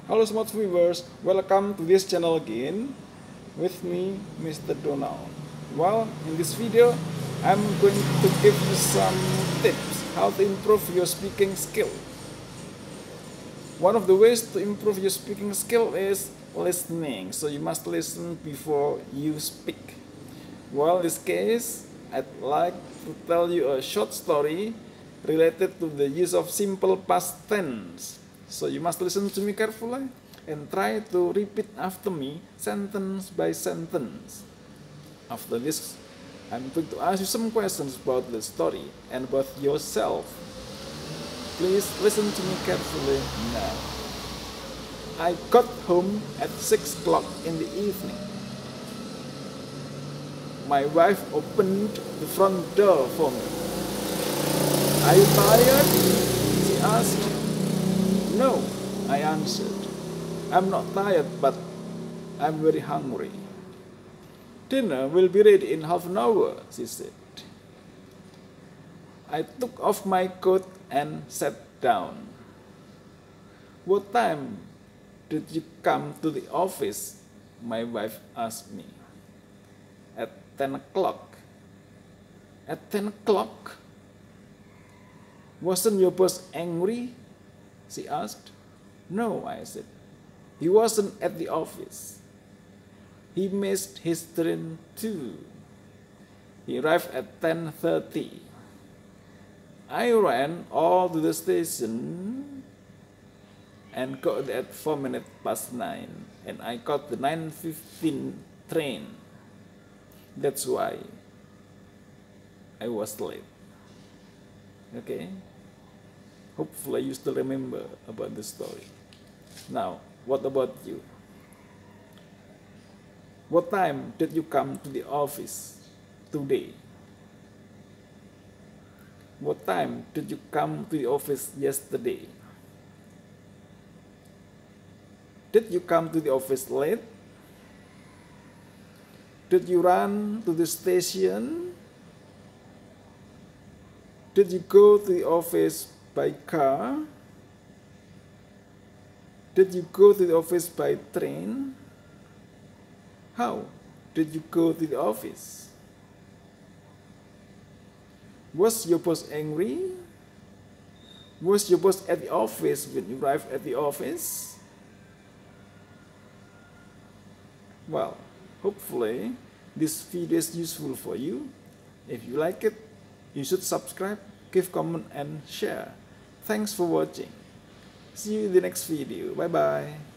Hello smart viewers, welcome to this channel again with me, Mr. Donald. Well, in this video, I'm going to give you some tips how to improve your speaking skill. One of the ways to improve your speaking skill is listening. So you must listen before you speak. Well, in this case, I'd like to tell you a short story related to the use of simple past tense. So you must listen to me carefully and try to repeat after me sentence by sentence. After this, I'm going to ask you some questions about the story and about yourself. Please listen to me carefully now. I got home at 6 o'clock in the evening. My wife opened the front door for me. Are you tired? She asked. No, I answered. I'm not tired, but I'm very hungry. Dinner will be ready in half an hour, she said. I took off my coat and sat down. What time did you come to the office? My wife asked me. At 10 o'clock. At 10 o'clock? Wasn't your boss angry? She asked. No, I said. He wasn't at the office. He missed his train too. He arrived at 10:30. I ran all to the station and got there at 4 minutes past 9, and I caught the 9:15 train. That's why I was late. Okay? Hopefully you still remember about the story. Now, what about you? What time did you come to the office today? What time did you come to the office yesterday? Did you come to the office late? Did you run to the station? Did you go to the office by car? Did you go to the office by train? How did you go to the office? Was your boss angry? Was your boss at the office when you arrived at the office? Well, hopefully this video is useful for you. If you like it, you should subscribe, give comment and share. Thanks for watching. See you in the next video. Bye bye.